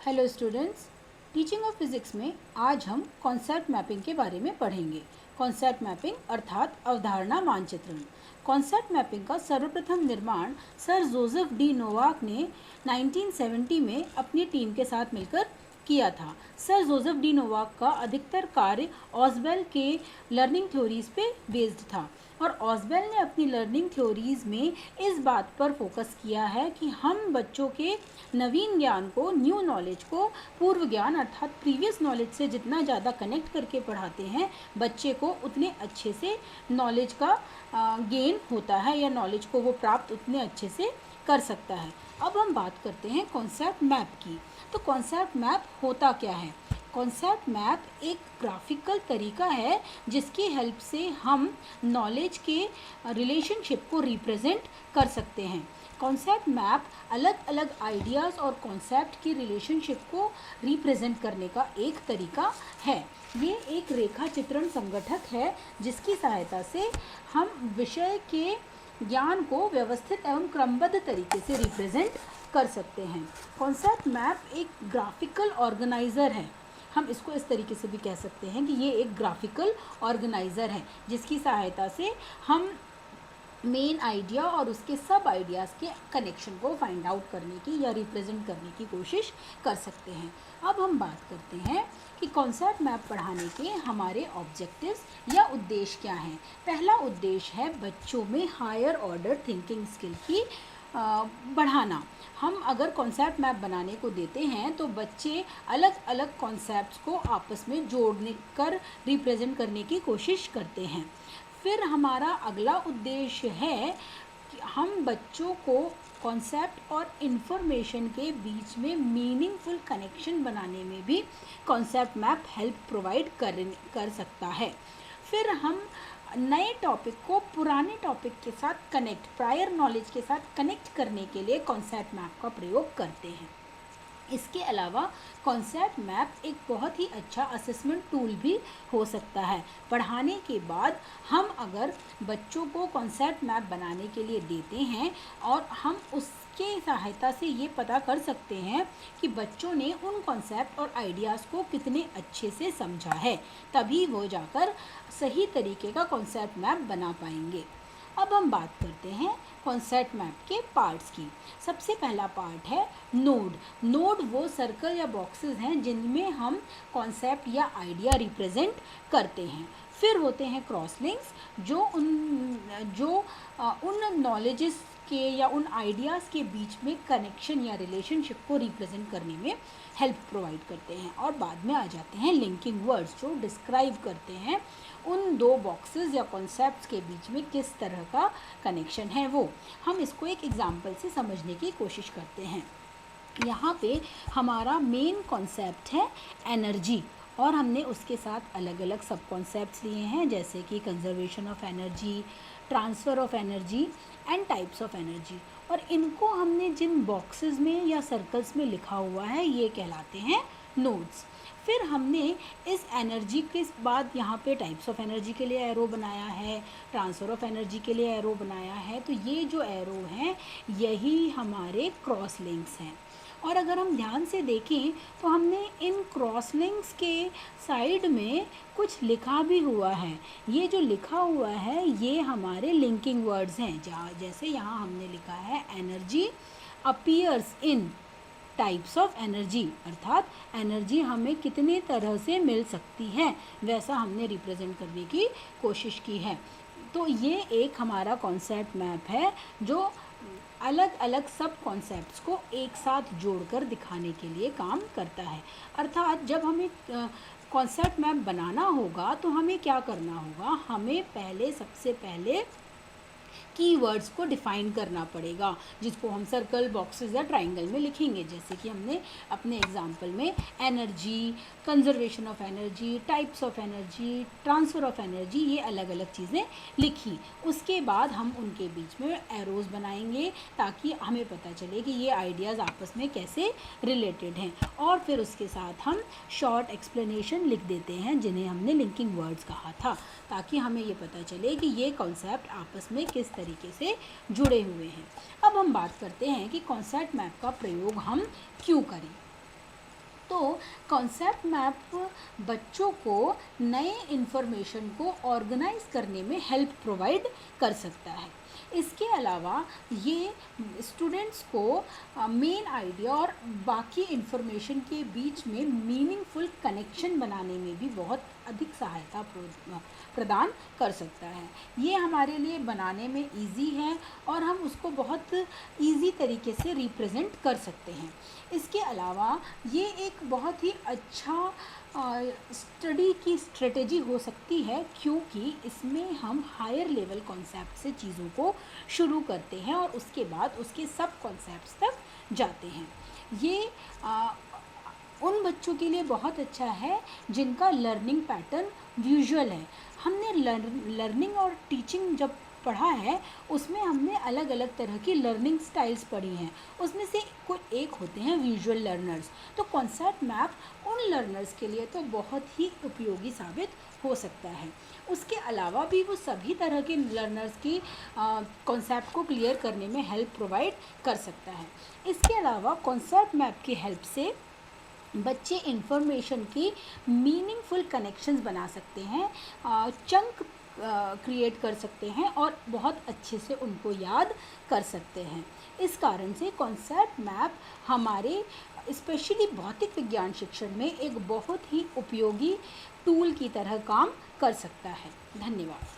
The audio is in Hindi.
Hello students, teaching of physics में आज हम कॉन्सेप्ट मैपिंग के बारे में पढ़ेंगे। कॉन्सेप्ट मैपिंग अर्थात अवधारणा मानचित्रण। कॉन्सेप्ट मैपिंग का सर्वप्रथम निर्माण सर जोसेफ डी नोवाक ने 1970 में अपनी टीम के साथ मिलकर किया था। सर जोसेफ डी नोवाक का अधिकतर कार्य ऑसबेल के लर्निंग थ्योरीज पे बेस्ड था और ऑसबेल ने अपनी लर्निंग थ्योरीज में इस बात पर फोकस किया है कि हम बच्चों के नवीन ज्ञान को, न्यू नॉलेज को पूर्व ज्ञान अर्थात प्रीवियस नॉलेज से जितना ज़्यादा कनेक्ट करके पढ़ाते हैं, बच्चे को उतने अच्छे से नॉलेज का गेन होता है या नॉलेज को वो प्राप्त उतने अच्छे से कर सकता है। अब हम बात करते हैं कॉन्सेप्ट मैप की। तो कॉन्सेप्ट मैप होता क्या है? कॉन्सेप्ट मैप एक ग्राफिकल तरीका है जिसकी हेल्प से हम नॉलेज के रिलेशनशिप को रिप्रेजेंट कर सकते हैं। कॉन्सेप्ट मैप अलग अलग आइडियाज़ और कॉन्सेप्ट की रिलेशनशिप को रिप्रेजेंट करने का एक तरीका है। ये एक रेखा चित्रण संगठक है जिसकी सहायता से हम विषय के ज्ञान को व्यवस्थित एवं क्रमबद्ध तरीके से रिप्रेजेंट कर सकते हैं। कॉन्सेप्ट मैप एक ग्राफिकल ऑर्गेनाइज़र है। हम इसको इस तरीके से भी कह सकते हैं कि ये एक ग्राफिकल ऑर्गेनाइज़र है जिसकी सहायता से हम मेन आइडिया और उसके सब आइडियाज़ के कनेक्शन को फाइंड आउट करने की या रिप्रेजेंट करने की कोशिश कर सकते हैं। अब हम बात करते हैं कि कॉन्सेप्ट मैप पढ़ाने के हमारे ऑब्जेक्टिव्स या उद्देश्य क्या हैं। पहला उद्देश्य है बच्चों में हायर ऑर्डर थिंकिंग स्किल की बढ़ाना। हम अगर कॉन्सेप्ट मैप बनाने को देते हैं तो बच्चे अलग अलग कॉन्सेप्ट्स को आपस में जोड़ने कर रिप्रेजेंट करने की कोशिश करते हैं। फिर हमारा अगला उद्देश्य है कि हम बच्चों को कॉन्सेप्ट और इन्फॉर्मेशन के बीच में मीनिंगफुल कनेक्शन बनाने में भी कॉन्सेप्ट मैप हेल्प प्रोवाइड कर सकता है। फिर हम नए टॉपिक को पुराने टॉपिक के साथ प्रायर नॉलेज के साथ कनेक्ट करने के लिए कॉन्सेप्ट मैप का प्रयोग करते हैं। इसके अलावा कॉन्सेप्ट मैप एक बहुत ही अच्छा असेसमेंट टूल भी हो सकता है। पढ़ाने के बाद हम अगर बच्चों को कॉन्सेप्ट मैप बनाने के लिए देते हैं और हम उसके सहायता से ये पता कर सकते हैं कि बच्चों ने उन कॉन्सेप्ट और आइडियाज़ को कितने अच्छे से समझा है, तभी वो जाकर सही तरीके का कॉन्सेप्ट मैप बना पाएंगे। अब हम बात करते हैं कॉन्सेप्ट मैप के पार्ट्स की। सबसे पहला पार्ट है नोड वो सर्कल या बॉक्सेस हैं जिनमें हम कॉन्सेप्ट या आइडिया रिप्रेजेंट करते हैं। फिर होते हैं क्रॉस लिंक्स जो उन नॉलेजेस के या उन आइडियाज़ के बीच में कनेक्शन या रिलेशनशिप को रिप्रेजेंट करने में हेल्प प्रोवाइड करते हैं। और बाद में आ जाते हैं लिंकिंग वर्ड्स जो डिस्क्राइब करते हैं उन दो बॉक्सेस या कॉन्सेप्ट्स के बीच में किस तरह का कनेक्शन है वो। हम इसको एक एग्जांपल से समझने की कोशिश करते हैं। यहाँ पे हमारा मेन कॉन्सेप्ट है एनर्जी और हमने उसके साथ अलग अलग सब कॉन्सेप्ट्स लिए हैं जैसे कि conservation of energy, transfer of energy and types of energy. और इनको हमने जिन बॉक्सेस में या सर्कल्स में लिखा हुआ है ये कहलाते हैं नोड्स। फिर हमने इस एनर्जी के बाद यहाँ पे टाइप्स ऑफ एनर्जी के लिए एरो बनाया है, ट्रांसफ़र ऑफ एनर्जी के लिए एरो बनाया है। तो ये जो एरो हैं यही हमारे क्रॉस लिंक्स हैं। और अगर हम ध्यान से देखें तो हमने इन क्रॉस लिंक्स के साइड में कुछ लिखा भी हुआ है। ये जो लिखा हुआ है ये हमारे लिंकिंग वर्ड्स हैं। जैसे यहाँ हमने लिखा है energy appears in types of energy, अर्थात एनर्जी हमें कितने तरह से मिल सकती है वैसा हमने रिप्रेजेंट करने की कोशिश की है। तो ये एक हमारा कॉन्सेप्ट मैप है जो अलग अलग सब कॉन्सेप्ट्स को एक साथ जोड़कर दिखाने के लिए काम करता है। अर्थात जब हमें कॉन्सेप्ट मैप बनाना होगा तो हमें क्या करना होगा, हमें सबसे पहले कीवर्ड्स को डिफ़ाइन करना पड़ेगा जिसको हम सर्कल, बॉक्सेस या ट्राइंगल में लिखेंगे। जैसे कि हमने अपने एग्जाम्पल में energy, conservation of energy, types of energy, transfer of energy, ये अलग अलग चीज़ें लिखी। उसके बाद हम उनके बीच में एरोज़ बनाएंगे ताकि हमें पता चले कि ये आइडियाज़ आपस में कैसे रिलेटेड हैं। और फिर उसके साथ हम शॉर्ट एक्सप्लेनेशन लिख देते हैं जिन्हें हमने लिंकिंग वर्ड्स कहा था, ताकि हमें ये पता चले कि ये कॉन्सेप्ट आपस में किस तरीके से जुड़े हुए हैं। अब हम बात करते हैं कि कॉन्सेप्ट मैप का प्रयोग हम क्यों करें। तो कॉन्सेप्ट मैप बच्चों को नए इन्फॉर्मेशन को ऑर्गेनाइज करने में हेल्प प्रोवाइड कर सकता है। इसके अलावा ये स्टूडेंट्स को मेन आइडिया और बाकी इन्फॉर्मेशन के बीच में मीनिंगफुल कनेक्शन बनाने में भी बहुत अधिक सहायता प्रदान कर सकता है। ये हमारे लिए बनाने में इजी है और हम उसको बहुत इजी तरीके से रिप्रेजेंट कर सकते हैं। इसके अलावा ये एक बहुत ही अच्छा स्टडी की स्ट्रेटेजी हो सकती है, क्योंकि इसमें हम हायर लेवल कॉन्सेप्ट से चीज़ों को शुरू करते हैं और उसके बाद उसके सब कॉन्सेप्ट्स तक जाते हैं। ये उन बच्चों के लिए बहुत अच्छा है जिनका लर्निंग पैटर्न विजुअल है। हमने लर्निंग और टीचिंग जब पढ़ा है उसमें हमने अलग अलग तरह की लर्निंग स्टाइल्स पढ़ी हैं, उसमें से कोई एक होते हैं विजुअल लर्नर्स। तो कॉन्सेप्ट मैप उन लर्नर्स के लिए तो बहुत ही उपयोगी साबित हो सकता है। उसके अलावा भी वो सभी तरह के लर्नर्स की कॉन्सेप्ट को क्लियर करने में हेल्प प्रोवाइड कर सकता है। इसके अलावा कॉन्सेप्ट मैप की हेल्प से बच्चे इन्फॉर्मेशन की मीनिंगफुल कनेक्शंस बना सकते हैं, चंक क्रिएट कर सकते हैं और बहुत अच्छे से उनको याद कर सकते हैं। इस कारण से कॉन्सेप्ट मैप हमारे स्पेशली भौतिक विज्ञान शिक्षण में एक बहुत ही उपयोगी टूल की तरह काम कर सकता है। धन्यवाद।